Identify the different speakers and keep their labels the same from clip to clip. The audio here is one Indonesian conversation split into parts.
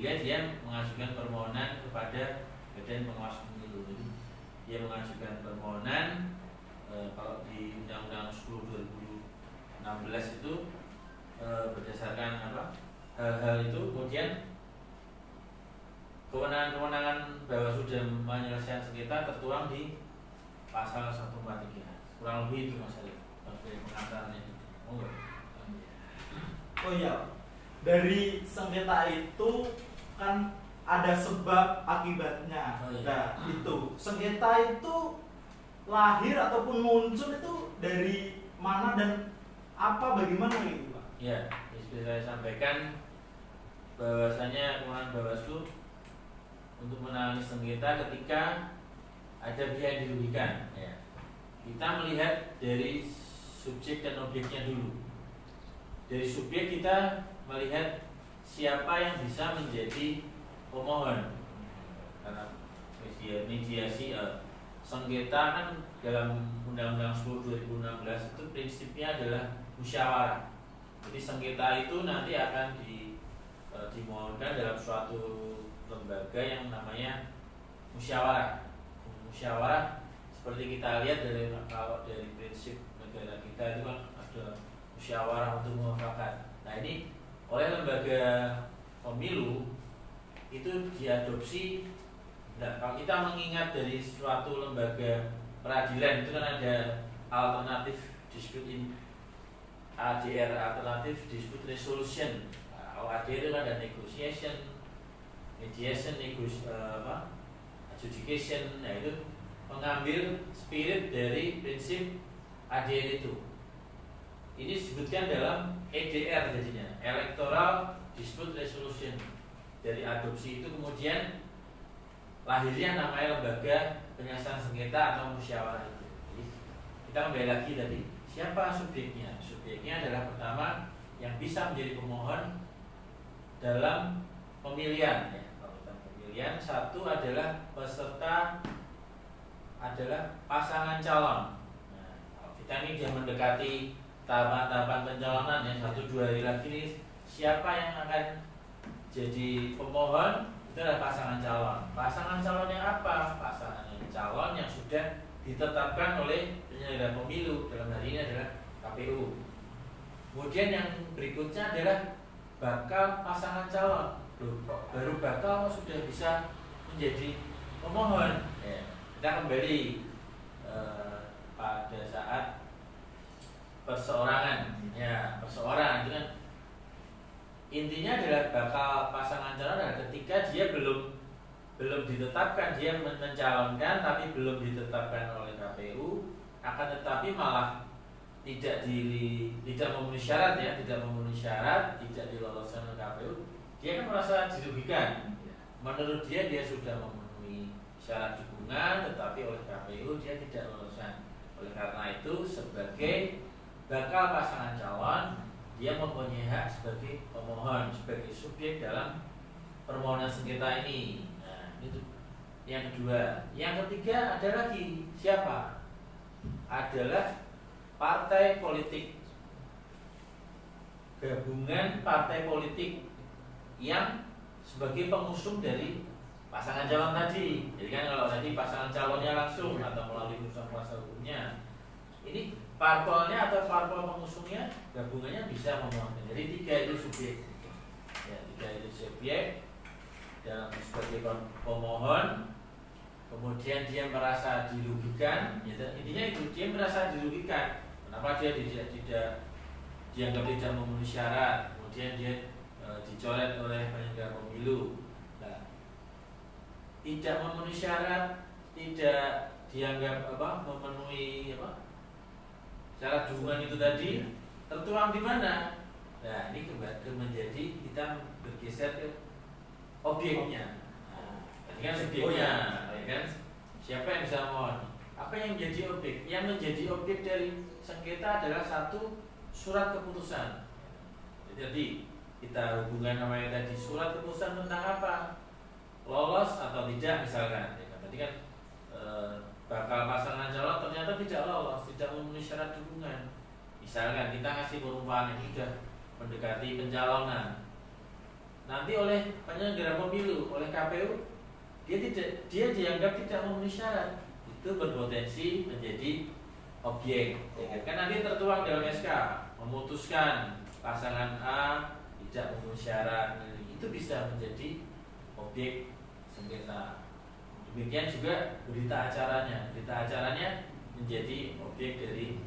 Speaker 1: sehingga dia mengajukan permohonan kepada Badan Pengawas Pemilu. Jadi dia mengajukan permohonan kalau di Undang-Undang 10 2016 itu berdasarkan apa hal-hal itu, kemudian kewenangan-kewenangan Bawaslu dalam menyelesaikan sengketa tertuang di pasal 143. Kurang lebih itu Mas Ali sebagai pengantarnya.
Speaker 2: Oh iya, dari sengketa itu kan ada sebab akibatnya.
Speaker 1: Oh, iya.
Speaker 2: Nah, itu sengketa itu lahir ataupun muncul itu dari mana dan apa bagaimana gitu Pak?
Speaker 1: Ya, seperti saya sampaikan bahwasanya kewenangan Bawaslu untuk menangani sengketa ketika ada pihak yang dirugikan. Ya. Kita melihat dari subjek dan objeknya dulu. Dari subjek kita melihat siapa yang bisa menjadi pemohon. Karena mediasi sengketa kan dalam Undang-Undang 10 2016 itu prinsipnya adalah musyawarah. Jadi sengketa itu nanti akan dimohonkan dalam suatu lembaga yang namanya musyawarah. Musyawarah seperti kita lihat kalau dari prinsip negara kita itu kan ada musyawarah untuk mufakat. Nah ini oleh lembaga pemilu itu diadopsi. Nah, kalau kita mengingat dari suatu lembaga peradilan itu kan ada alternatif dispute in ADR, alternatif dispute resolution. Kalau ADR itu ada negotiation, mediation, adjudication. Nah itu mengambil spirit dari prinsip ADR itu. Ini disebutkan dalam EDR jadinya, Electoral Dispute Resolution. Dari adopsi itu kemudian lahirnya namanya lembaga penyelesaian sengketa atau musyawarah itu. Jadi kita kembali lagi tadi, siapa subjeknya? Subjeknya adalah pertama yang bisa menjadi pemohon dalam pemilihan. Ya, kalau dalam pemilihan, satu adalah peserta adalah pasangan calon. Nah, kalau kita ini sudah mendekati tahapan-tahapan pencalonan ya 1-2 hari lagi ini, siapa yang akan jadi pemohon itu adalah pasangan calon. Pasangan calonnya apa? Pasangan calon yang sudah ditetapkan oleh penyelenggara pemilu, dalam hari ini adalah KPU. Kemudian yang berikutnya adalah bakal pasangan calon. Baru bakal sudah bisa menjadi pemohon. Ya, kita kembali pada saat perseorangan, ya perseorangan itu kan intinya adalah bakal pasangan calon adalah ketika dia belum ditetapkan, dia mencalonkan tapi belum ditetapkan oleh KPU, akan tetapi malah tidak memenuhi syarat ya, tidak diloloskan oleh KPU, dia kan merasa dirugikan. Menurut dia sudah memenuhi syarat dukungan, tetapi oleh KPU dia tidak loloskan. Oleh karena itu sebagai bakal pasangan calon, dia mempunyai hak sebagai pemohon, sebagai subjek dalam permohonan sengketa ini. Nah, itu yang kedua. Yang ketiga ada lagi siapa? Adalah partai politik, gabungan partai politik yang sebagai pengusung dari pasangan calon tadi. Jadi kan kalau tadi pasangan calonnya langsung atau melalui urusan kuasa hukumnya, ini parpolnya atau parpol pengusungnya gabungannya bisa memohonkan. Jadi 3 itu subjek. Ya, 3 itu subjek dalam sebagai pemohon. Kemudian dia merasa dirugikan. Ya, intinya itu dia merasa dirugikan. Kenapa dia dianggap tidak memenuhi syarat? Kemudian dia dicoret oleh penyelenggara pemilu. Nah, tidak memenuhi syarat, tidak dianggap memenuhi syarat dukungan itu tadi tertuang di mana? Nah, ini kembali menjadi kita bergeser ke objeknya. Nah, tadi kan subjeknya, ya kan? Siapa yang bisa mohon? Apa yang menjadi objek? Yang menjadi objek dari sengketa adalah satu surat keputusan. Jadi kita hubungan namanya tadi surat keputusan tentang apa? Lolos atau tidak misalkan. Ya, tadi kan bakal pasangan calon ternyata tidak lolos, tidak memenuhi syarat dukungan. Misalkan kita kasih perumpamaan ini sudah mendekati pencalonan. nanti oleh penyelenggara pemilu, oleh KPU, dia dianggap tidak memenuhi syarat, itu berpotensi menjadi objek. Kan nanti tertuang dalam SK memutuskan pasangan A tidak memenuhi syarat, itu bisa menjadi objek sengketa. Demikian juga berita acaranya menjadi objek dari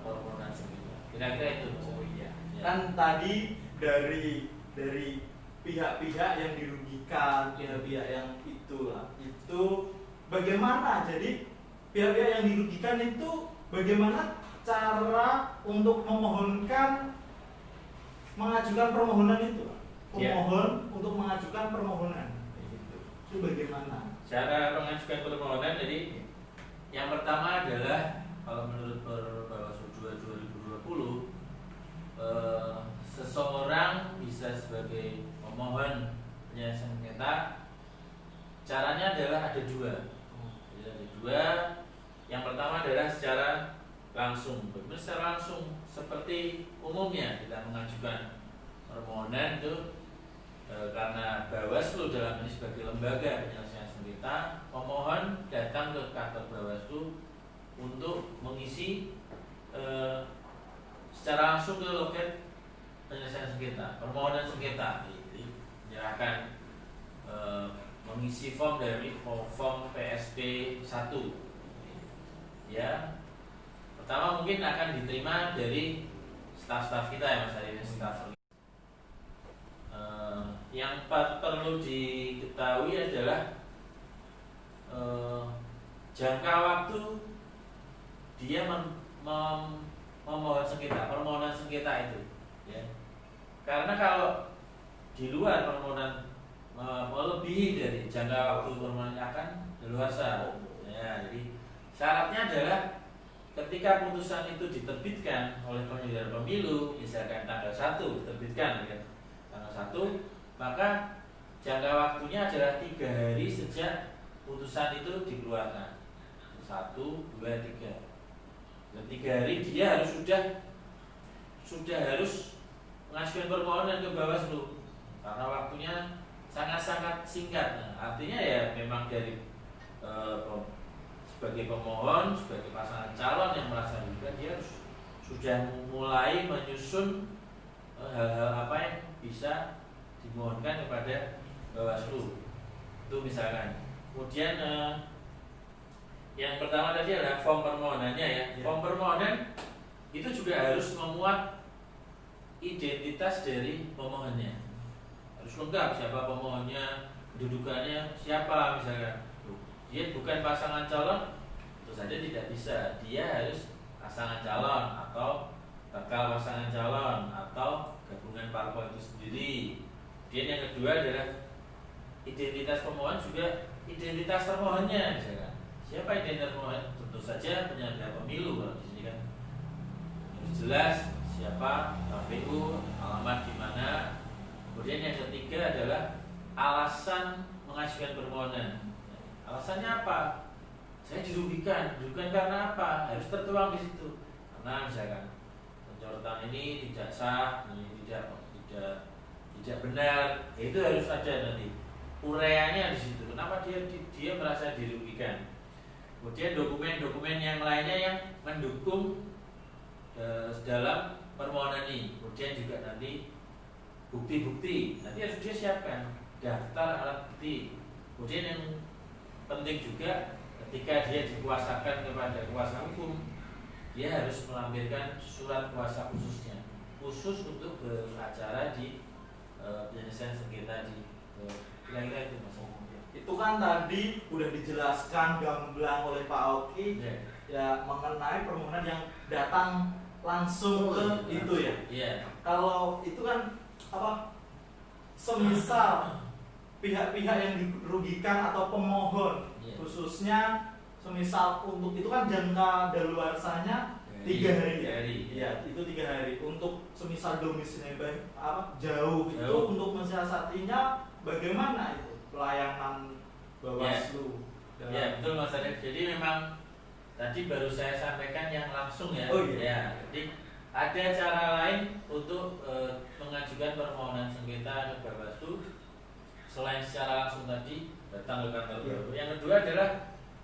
Speaker 1: permohonan sengketa. Kira-kira itu Mas.
Speaker 2: Ya. Kan tadi dari pihak-pihak yang dirugikan, pihak-pihak yang itu bagaimana? Jadi pihak-pihak yang dirugikan itu bagaimana cara untuk mengajukan permohonan itu? Pemohon untuk mengajukan permohonan. Itu bagaimana?
Speaker 1: Cara mengajukan permohonan, jadi yang pertama adalah kalau menurut Bawaslu 2020 seseorang bisa sebagai pemohon penyelesaian sengketa, caranya adalah ada dua. Jadi ada dua. Yang pertama adalah secara langsung. Secara langsung seperti umumnya kita mengajukan permohonan itu karena Bawaslu dalam ini sebagai lembaga penyelesaian sengketa, pemohon datang ke kantor Bawaslu untuk mengisi secara langsung ke loket penyelesaian sengketa, permohonan sengketa. Jadi menyerahkan mengisi form dari form PSP 1. Ya, pertama mungkin akan diterima dari staf-staf kita ya Mas Ari, staf. Yang perlu diketahui adalah jangka waktu dia memohon sengketa, permohonan sengketa itu, ya. Karena kalau di luar permohonan melebihi dari jangka waktu permohonan akan daluarsa. Ya, jadi syaratnya adalah ketika putusan itu diterbitkan oleh penyelenggara pemilu, misalkan tanggal 1 diterbitkan, ya, tanggal 1, maka jangka waktunya adalah 3 hari sejak putusan itu dikeluarkan. 1, 2, 3. Dan 3 hari dia harus sudah harus mengajukan permohonan ke Bawaslu karena waktunya sangat-sangat singkat. Nah, artinya ya memang dari sebagai pemohon, sebagai pasangan calon yang merasa dirugikan, dia harus sudah mulai menyusun hal-hal apa yang bisa dimohonkan kepada Bawaslu. Itu misalkan. Kemudian yang pertama tadi adalah form permohonannya ya. Form permohonan itu juga harus memuat identitas dari pemohonnya. Harus lengkap siapa pemohonnya, kedudukannya siapa misalkan. Dia bukan pasangan calon, tentu saja tidak bisa. Dia harus pasangan calon atau bakal pasangan calon atau gabungan parpol itu sendiri. Kemudian yang kedua adalah identitas pemohon, juga identitas termohonnya misalkan. Siapa identitas pemohon? Tentu saja penyelenggara pemilu kalau di sini kan. Harus jelas siapa, KPU, alamat di mana. Kemudian yang ketiga adalah alasan mengajukan permohonan. Alasannya apa? Saya dirugikan karena apa? Harus tertuang di situ. Karena misalkan pencorotan ini tidak sah, ini tidak benar, itu harus ada nanti ureanya di situ. Kenapa dia merasa dirugikan? Kemudian dokumen-dokumen yang lainnya yang mendukung dalam permohonan ini. Kemudian juga nanti bukti-bukti, nanti harus dia siapkan daftar alat bukti. Kemudian yang penting juga ketika dia dikuasakan kepada kuasa hukum, dia harus melampirkan surat kuasa khususnya, khusus untuk beracara di penyelesaian sengketa di kira-kira itu Mas.
Speaker 2: Itu kan tadi udah dijelaskan gamblang oleh Pak Oki ya mengenai permohonan yang datang langsung ke itu ya.
Speaker 1: Yeah.
Speaker 2: Kalau itu kan apa? Semisal pihak-pihak yang dirugikan atau pemohon khususnya semisal untuk itu kan jangka daluarsanya 3 hari. Ya, itu 3 hari. Untuk semisal domisilinya jauh itu untuk mensiasatinya bagaimana itu pelayanan Bawaslu?
Speaker 1: Ya, betul Mas Arief. Jadi memang tadi baru saya sampaikan yang langsung ya.
Speaker 2: Oh, iya.
Speaker 1: Ya, jadi ada cara lain untuk mengajukan permohonan sengketa ke Bawaslu selain secara langsung tadi datang ke kantor Bawaslu. Yang kedua adalah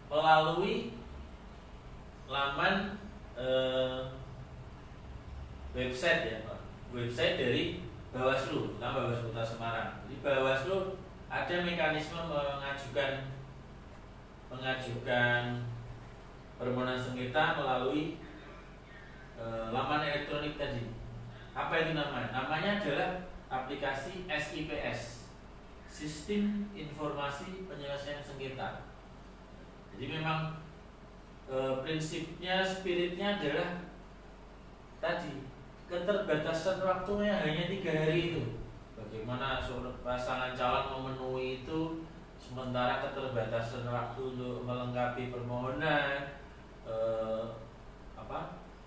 Speaker 1: melalui laman website ya, website dari Bawaslu, nama Bawaslu Kota Semarang. Jadi Bawaslu ada mekanisme mengajukan permohonan sengketa melalui laman elektronik tadi. Apa itu namanya? Namanya adalah aplikasi SIPS, Sistem Informasi Penyelesaian Sengketa. Jadi memang prinsipnya, spiritnya adalah tadi keterbatasan waktunya hanya 3 hari itu. Bagaimana pasangan calon memenuhi itu, sementara keterbatasan waktu untuk melengkapi permohonan,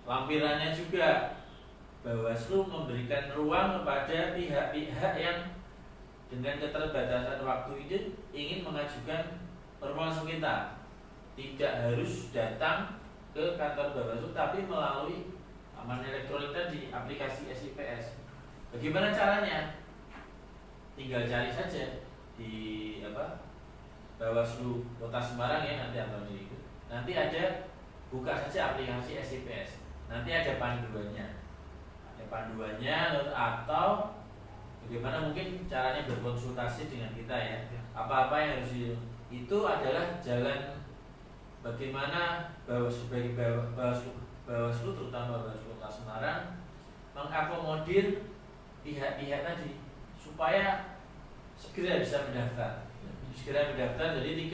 Speaker 1: lampirannya juga Bawaslu memberikan ruang kepada pihak-pihak yang dengan keterbatasan waktu itu ingin mengajukan permohonan sengketa. Tidak harus datang ke kantor Bawaslu, tapi melalui laman elektronik tadi, aplikasi SIPS. Bagaimana caranya? Tinggal cari saja di Bawaslu Kota Semarang ya, nanti ada, buka saja aplikasi SIPS. Nanti ada panduannya. Atau bagaimana mungkin caranya berkonsultasi dengan kita ya. Apa-apa yang harus itu adalah jalan bagaimana Bawaslu terutama Bawaslu Kota Semarang mengakomodir pihak-pihak tadi supaya segera bisa mendaftar. Jadi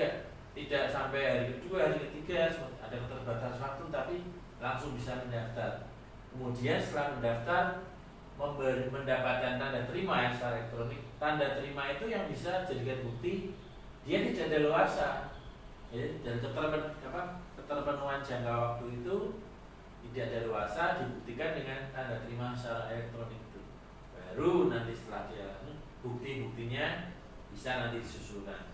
Speaker 1: tidak sampai hari kedua, hari ketiga ada keterbatasan waktu, tapi langsung bisa mendaftar. Kemudian setelah mendaftar mendapatkan tanda terima ya secara elektronik. Tanda terima itu yang bisa jadikan bukti dia tidak daluarsa. Ya, dan keterpenuhan jangka waktu itu tidak daluarsa dibuktikan dengan tanda terima secara elektronik itu. Baru nanti setelah dia bukti-buktinya bisa nanti disusulkan.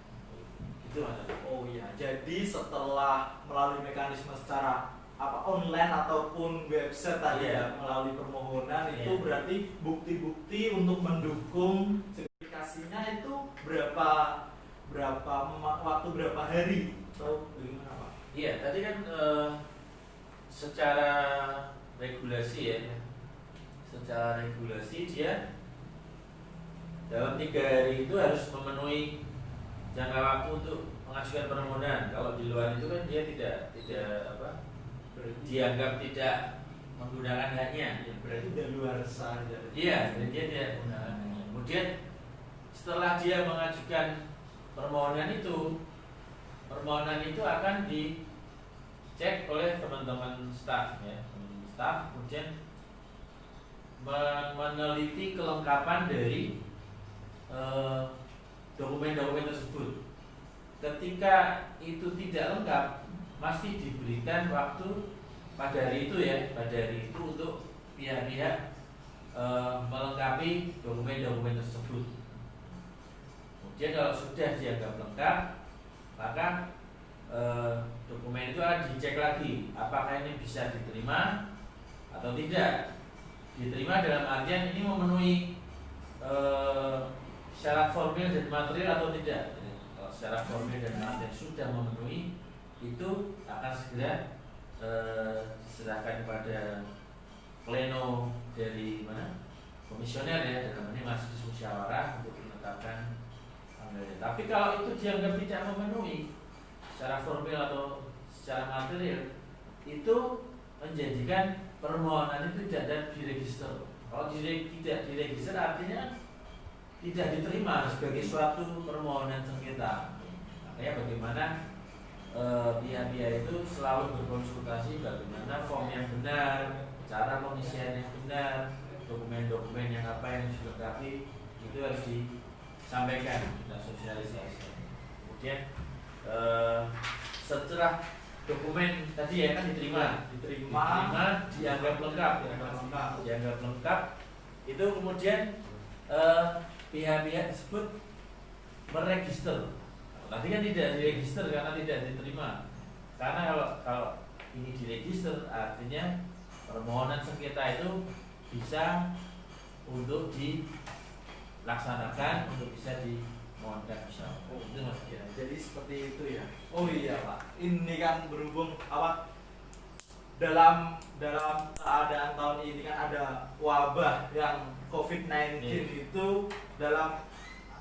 Speaker 1: Itu maksudnya.
Speaker 2: Oh iya, jadi setelah melalui mekanisme secara online ataupun website tadi ya, melalui permohonan itu berarti bukti-bukti untuk mendukung sertifikasinya itu berapa waktu, berapa hari atau bagaimana Pak?
Speaker 1: Iya, tadi kan secara regulasi ya, secara regulasi dia dalam 3 hari itu harus memenuhi jangka waktu untuk mengajukan permohonan. Kalau di luar itu kan dia tidak dianggap tidak menggunakan haknya.
Speaker 2: Berarti udah luar sah.
Speaker 1: Iya, jadi dia tidak menggunakan haknya. Kemudian setelah dia mengajukan permohonan itu akan dicek oleh teman-teman staf ya, kemudian meneliti kelengkapan dari dokumen-dokumen tersebut. Ketika itu tidak lengkap, masih diberikan waktu pada hari itu untuk pihak-pihak melengkapi dokumen-dokumen tersebut. Kemudian kalau sudah dianggap lengkap, maka dokumen itu akan dicek lagi apakah ini bisa diterima atau tidak. Diterima dalam artian ini memenuhi syarat formil dan material atau tidak. Kalau secara formil dan material sudah memenuhi, itu akan segera diserahkan kepada pleno dari komisioner ya, dalam ini majelis musyawarah untuk menetapkan anggaran. Tapi kalau itu dianggap tidak memenuhi secara formil atau secara material, itu menjadikan permohonan itu tidak diregister. Kalau tidak diregister artinya tidak diterima sebagai suatu permohonan sengketa. Makanya bagaimana pihak-pihak itu selalu berkonsultasi bagaimana form yang benar, cara pengisian yang benar, dokumen-dokumen yang apa yang dilengkapi itu harus disampaikan dan sosialisasi. Kemudian setelah dokumen tadi ya kan diterima dianggap lengkap, itu kemudian pihak-pihak tersebut meregister. Tadi kan tidak diregister karena tidak diterima. Karena kalau ini diregister artinya permohonan sengketa itu bisa untuk dilaksanakan, untuk bisa dimohonkan musyawarah. Itu Mas.
Speaker 2: Ya, jadi seperti itu ya. Oh iya Pak, ini kan berhubung apa dalam keadaan tahun ini kan ada wabah yang COVID-19 itu dalam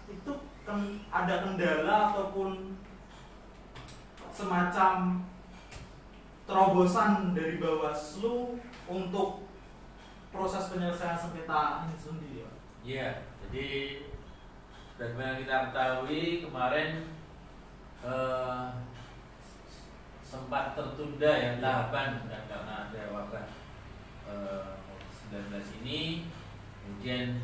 Speaker 2: itu kan ada kendala ataupun semacam terobosan dari Bawaslu untuk proses penyelesaian sengketa ini sendiri ya.
Speaker 1: Iya, jadi sebagaimana kita ketahui kemarin sempat tertunda ya tahapan kan, karena ada wabah COVID-19 ini, kemudian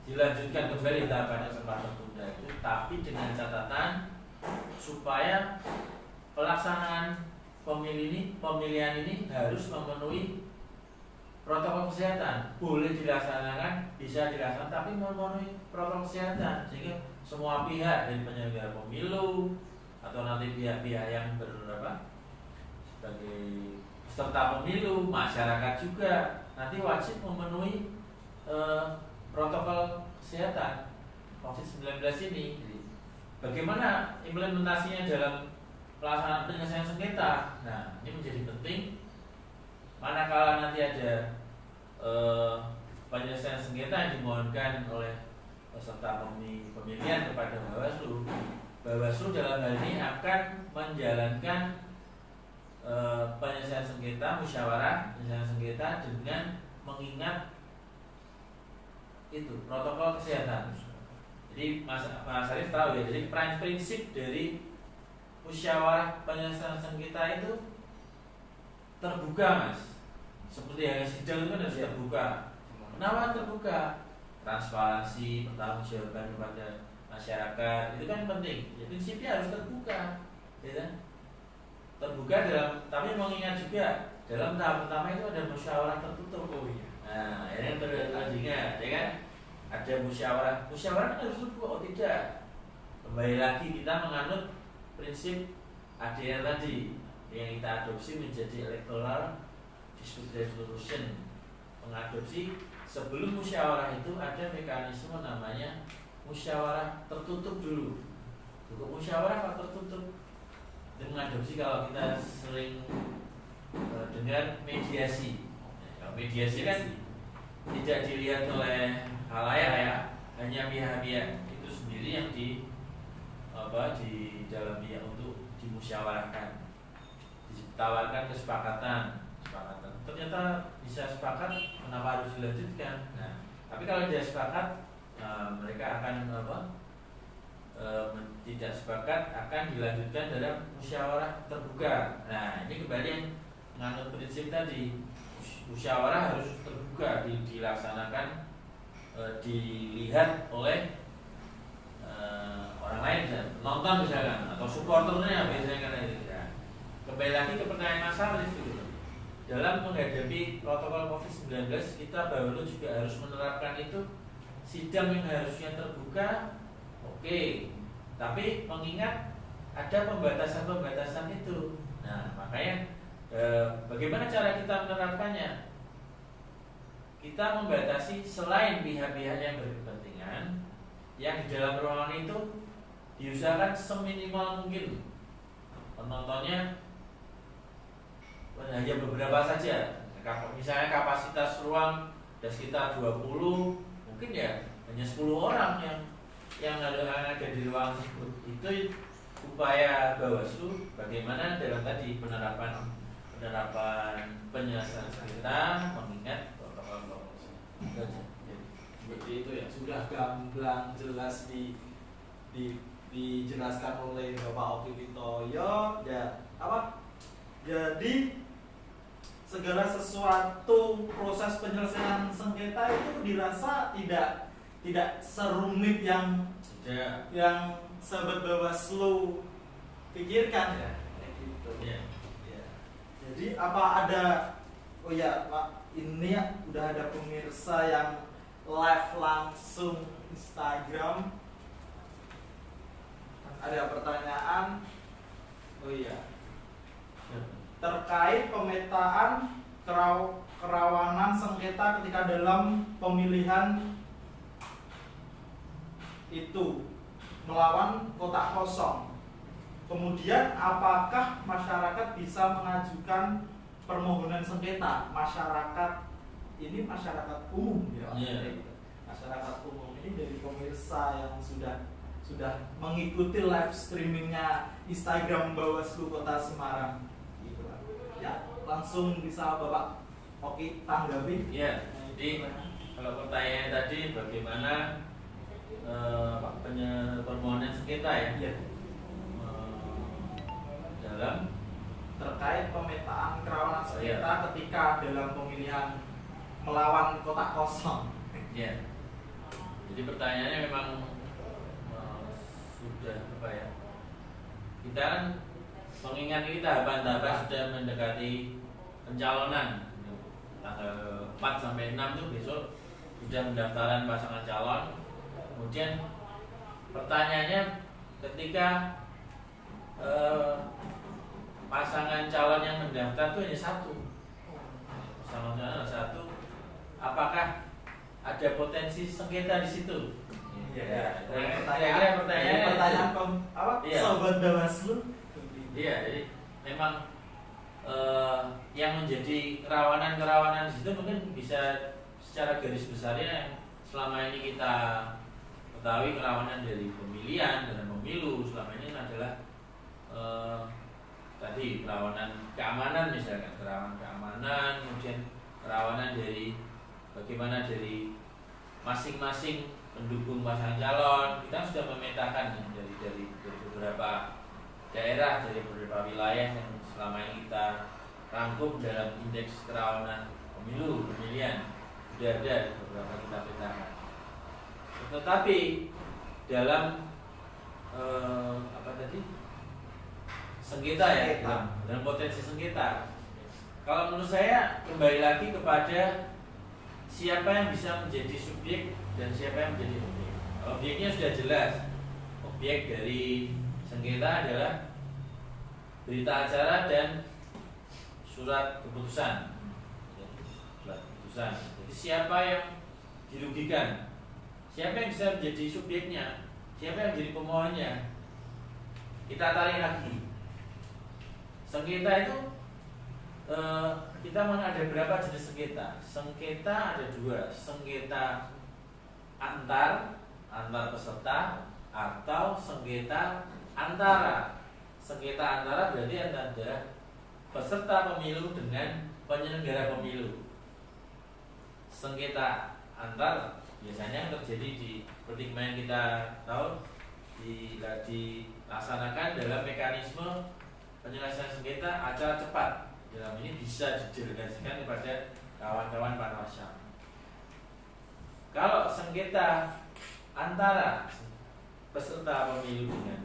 Speaker 1: dilanjutkan kembali tahapannya sempat tertunda itu, tapi dengan catatan supaya pelaksanaan pemilihan ini harus memenuhi protokol kesehatan. Boleh dilaksanakan, bisa dilaksanakan, tapi memenuhi protokol kesehatan sehingga semua pihak dari penyelenggara pemilu atau nanti pihak-pihak yang sebagai peserta pemilu, masyarakat juga nanti wajib memenuhi protokol kesehatan COVID-19 ini. Bagaimana implementasinya dalam pelaksanaan penyelesaian sengketa? Nah, ini menjadi penting. Manakala nanti ada penyelesaian sengketa yang dimohonkan oleh peserta pemilihan kepada Bawaslu, Bawaslu dalam hal ini akan menjalankan penyelesaian sengketa, musyawarah penyelesaian sengketa dengan mengingat itu protokol kesehatan. Jadi Mas Arif tahu ya, jadi prinsip dari musyawarah penyelesaian sengketa itu terbuka, Mas. Seperti yang sidang itu kan harus terbuka. Kenapa terbuka? Transparansi, pertanggungjawaban kepada masyarakat itu kan penting. Ya, prinsipnya harus terbuka, ya kan? Terbuka tapi mengingat juga dalam tahap pertama itu ada musyawarah tertutup. Oh iya. Nah, ini yang terdiingat, ya kan? Ada musyawarah kan harus terbuka. Oh tidak. Kembali lagi kita menganut prinsip ADR tadi yang kita adopsi menjadi electoral dispute resolution. Mengadopsi sebelum musyawarah itu ada mekanisme namanya musyawarah tertutup dulu. Untuk musyawarah apa tertutup? Itu mengadopsi kalau kita sering dengar mediasi. Kalau mediasi kan tidak dilihat oleh halayak ya, hanya pihak-pihak itu sendiri yang di dalam pihak untuk dimusyawarahkan, ditawarkan kesepakatan. Ternyata bisa sepakat, kenapa harus dilanjutkan? Nah, tapi kalau tidak sepakat, mereka akan tidak sepakat akan dilanjutkan dalam musyawarah terbuka. Nah, ini kembali yang menganut prinsip tadi, musyawarah harus terbuka, dilaksanakan, dilihat oleh orang lain, nonton misalkan, atau supporternya biasanya kan itu. Ya. Kembali lagi ke pertanyaan Mas Arif itu. Dalam menghadapi protokol COVID-19, kita baru juga harus menerapkan itu sidang yang harusnya terbuka, oke. Tapi mengingat ada pembatasan-pembatasan itu. Nah, makanya bagaimana cara kita menerapkannya? Kita membatasi selain pihak-pihak yang berkepentingan, yang di dalam ruangan itu diusahakan seminimal mungkin penontonnya hanya beberapa saja. Misalnya kapasitas ruang ada sekitar 20, mungkin ya hanya 10 orang yang ada di ruang tersebut. Itu upaya Bawaslu bagaimana dalam tadi penerapan penyelesaian sengketa mengingat protokol.
Speaker 2: Seperti itu ya, sudah gamblang jelas dijelaskan oleh Bapak Oki Witoyo ya jadi segala sesuatu proses penyelesaian sengketa itu dirasa tidak serumit yang sahabat Bawaslu pikirkan ya, gitu.
Speaker 1: Ya.
Speaker 2: Jadi apa ada Pak, ini udah ada pemirsa yang live langsung Instagram. Ada pertanyaan. terkait pemetaan kerawanan sengketa ketika dalam pemilihan itu melawan kotak kosong. Kemudian apakah masyarakat bisa mengajukan permohonan sengketa? Masyarakat ini masyarakat umum ya. Masyarakat umum ini dari pemirsa yang sudah mengikuti live streamingnya Instagram Bawaslu Kota Semarang gitu kan. Ya, langsung bisa Bapak Oki tanggapi.
Speaker 1: Ya, jadi kalau pertanyaan tadi bagaimana permohonan sengketa ya, dalam
Speaker 2: terkait pemetaan kerawanan sengketa ketika dalam pemilihan melawan kotak kosong.
Speaker 1: Ya, jadi pertanyaannya memang sudah apa ya? Kita kan mengingat ini tahapan-tahapan sudah mendekati pencalonan. Tanggal 4 sampai 6 itu besok sudah pendaftaran pasangan calon. Kemudian pertanyaannya ketika pasangan calon yang mendaftar itu hanya satu, pasangan calon hanya satu, apakah ada potensi sengketa di situ?
Speaker 2: Iya.
Speaker 1: Pertanyaan
Speaker 2: apa?
Speaker 1: Iya.
Speaker 2: Sobat Bawaslu.
Speaker 1: Iya, jadi memang yang menjadi kerawanan di situ mungkin bisa secara garis besarnya selama ini kita ketahui kerawanan dari pemilihan dan pemilu selama ini adalah tadi kerawanan keamanan, misalkan kerawanan keamanan, kemudian kerawanan dari bagaimana dari masing-masing pendukung pasangan calon. Kita sudah memetakan dari beberapa daerah, dari beberapa wilayah yang selama ini kita rangkum dalam indeks kerawanan pemilihan, sudah ada beberapa kita petakan. Tetapi dalam sengketa ya, dalam potensi sengketa, kalau menurut saya kembali lagi kepada siapa yang bisa menjadi subjek dan siapa yang menjadi objek. Objeknya sudah jelas. Objek dari sengketa adalah berita acara dan surat keputusan. Surat keputusan. Jadi siapa yang dirugikan? Siapa yang bisa menjadi subjeknya? Siapa yang menjadi pemohonnya? Kita tarik lagi. Sengketa itu kita ada berapa jenis sengketa? Sengketa ada dua, sengketa antar peserta atau sengketa antara. Sengketa antara berarti antara peserta pemilu dengan penyelenggara pemilu. Sengketa antar biasanya terjadi seperti yang kita tahu dilaksanakan dalam mekanisme penyelesaian sengketa acara cepat. Dalam ini bisa didelegasikan kepada kawan-kawan Panwascam. Kalau sengketa antara peserta pemilu dengan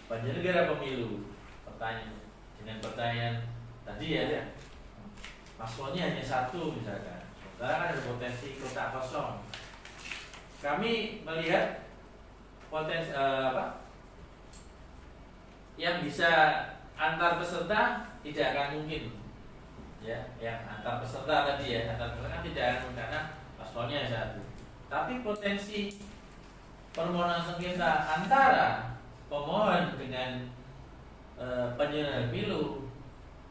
Speaker 1: penyelenggara pemilu, pertanyaan tadi ya, paslonnya hanya satu misalkan, sementara ada potensi kotak kosong. Kami melihat potensi yang bisa antar peserta tidak akan mungkin, ya, yang antar peserta tadi ya, antar peserta kan tidak akan mungkin karena paslonnya satu. Tapi potensi permohonan sengketa antara pemohon dengan penyelenggara pemilu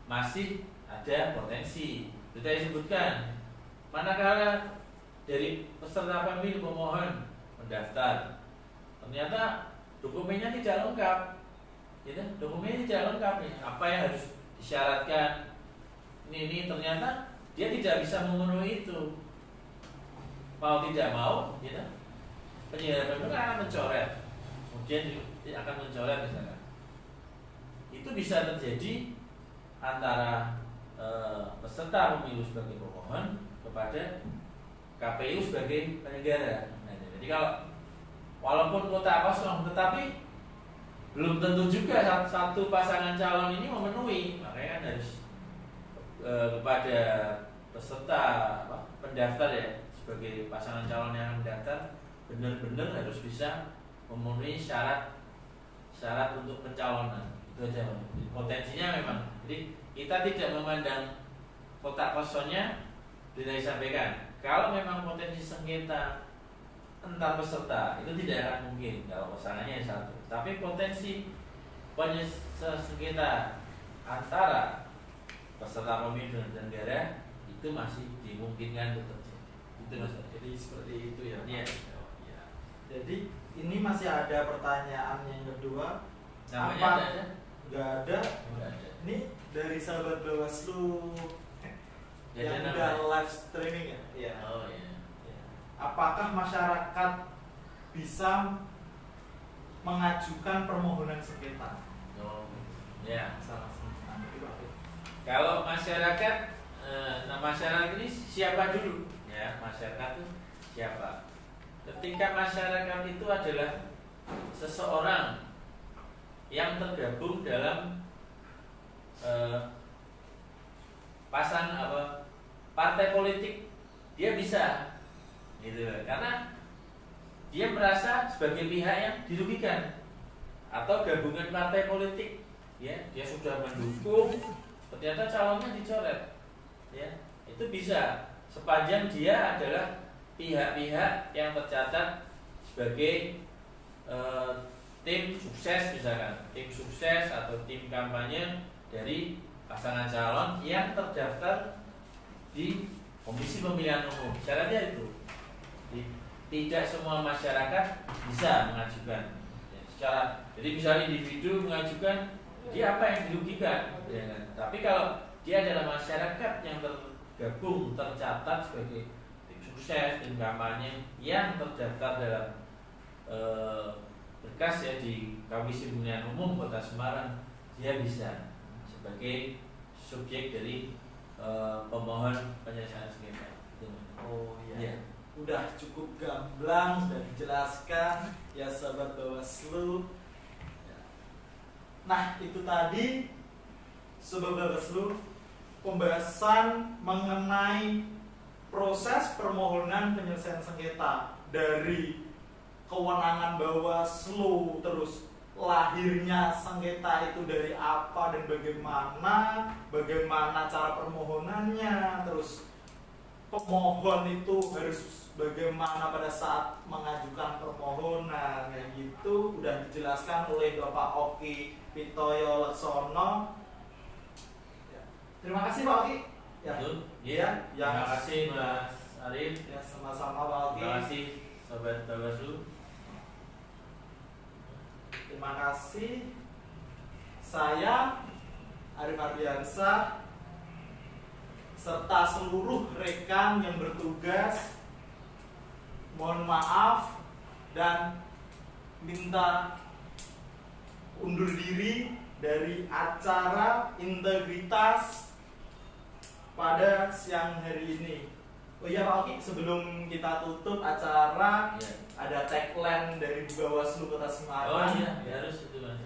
Speaker 1: masih ada potensi. Sudah disebutkan, manakala dari peserta pemilu pemohon mendaftar, ternyata dokumennya tidak lengkap. Dokumennya tidak lengkap nih. Apa yang harus disyaratkan? Ini ternyata dia tidak bisa memenuhi itu. Mau tidak mau, penyelenggara pemilu akan mencoret. Kemudian dia akan mencoret misalkan. Itu bisa terjadi antara peserta pemilu sebagai pemohon kepada KPU sebagai penyelenggara. Jadi kalau walaupun kotak kosong, tetapi belum tentu juga satu pasangan calon ini memenuhi. Makanya kan harus kepada peserta pendaftar ya, sebagai pasangan calon yang mendaftar benar-benar harus bisa memenuhi syarat untuk pencalonan. Itu aja. Potensinya memang. Jadi kita tidak memandang kotak kosongnya. Tidak disampaikan. Kalau memang potensi sengketa antar peserta itu tidak akan mungkin kalau pasangannya yang satu. Tapi potensi sengketa antara peserta pemilu dan negara itu masih dimungkinkan untuk terjadi. Itu mas.
Speaker 2: Jadi seperti itu ya.
Speaker 1: Iya.
Speaker 2: Oh, ya. Jadi ini masih ada pertanyaan yang kedua.
Speaker 1: Namanya
Speaker 2: Apa?
Speaker 1: ada?
Speaker 2: Nggak ada.
Speaker 1: Enggak ada.
Speaker 2: Ini dari sahabat Bawaslu
Speaker 1: Jadi
Speaker 2: yang
Speaker 1: namanya.
Speaker 2: udah live streaming ya. Iya.
Speaker 1: Oh iya.
Speaker 2: Ya. Apakah masyarakat bisa mengajukan permohonan sengketa?
Speaker 1: Oh, ya.
Speaker 2: Salah sengketa.
Speaker 1: Kalau masyarakat, nah masyarakat ini siapa dulu? Ya, masyarakat itu siapa? Ketika masyarakat itu adalah seseorang yang tergabung dalam partai politik, dia bisa, gitu. Karena dia merasa sebagai pihak yang dirugikan, atau gabungan partai politik, ya, dia sudah mendukung, ternyata calonnya dicoret, ya, itu bisa sepanjang dia adalah pihak-pihak yang tercatat sebagai tim sukses, misalkan tim sukses atau tim kampanye dari pasangan calon yang terdaftar di Komisi Pemilihan Umum. Syaratnya itu tidak semua masyarakat bisa mengajukan, ya, jadi misalnya individu mengajukan, dia apa yang dirugikan, ya kan? Tapi kalau dia adalah masyarakat yang tergabung, tercatat sebagai tim sukses, tim kampanye yang terdaftar dalam berkas ya di Komisi Pemilihan Umum Kota Semarang, dia bisa sebagai subjek dari pemohon penyelesaian sengketa.
Speaker 2: Oh iya.
Speaker 1: Ya.
Speaker 2: Udah cukup gamblang, sudah dijelaskan ya sahabat Bawaslu. Nah itu tadi sahabat Bawaslu pembahasan mengenai proses permohonan penyelesaian sengketa dari kewenangan Bawaslu, terus lahirnya sengketa itu dari apa dan bagaimana cara permohonannya, terus pemohon itu harus bagaimana pada saat mengajukan permohonan, kayak gitu udah dijelaskan oleh Bapak Oki Pitoyo Leksono. Ya. Terima kasih Pak Oki. Ya.
Speaker 1: Ya.
Speaker 2: Ya.
Speaker 1: Terima kasih Mas Arif.
Speaker 2: Ya sama-sama Pak Oki.
Speaker 1: Terima kasih Sobat Bawaslu.
Speaker 2: Terima kasih. Saya Arif Ardiansyah serta seluruh rekan yang bertugas mohon maaf dan minta undur diri dari acara integritas pada siang hari ini. Oh iya Pak Oki, sebelum kita tutup acara
Speaker 1: Ya.
Speaker 2: ada tagline dari Bawaslu Kota Semarang.
Speaker 1: Oh iya, ya harus itu Mas.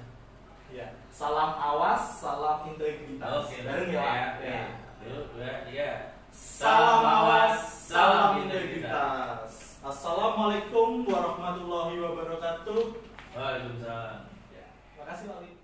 Speaker 2: Ya. Salam awas, salam integritas.
Speaker 1: Oke,
Speaker 2: Bareng ya, Pak?
Speaker 1: ya. Yuk, ya.
Speaker 2: Salam awas, salam integritas. Assalamualaikum warahmatullahi wabarakatuh.
Speaker 1: Waalaikumsalam.
Speaker 2: Ya. Terima kasih Pak Oki.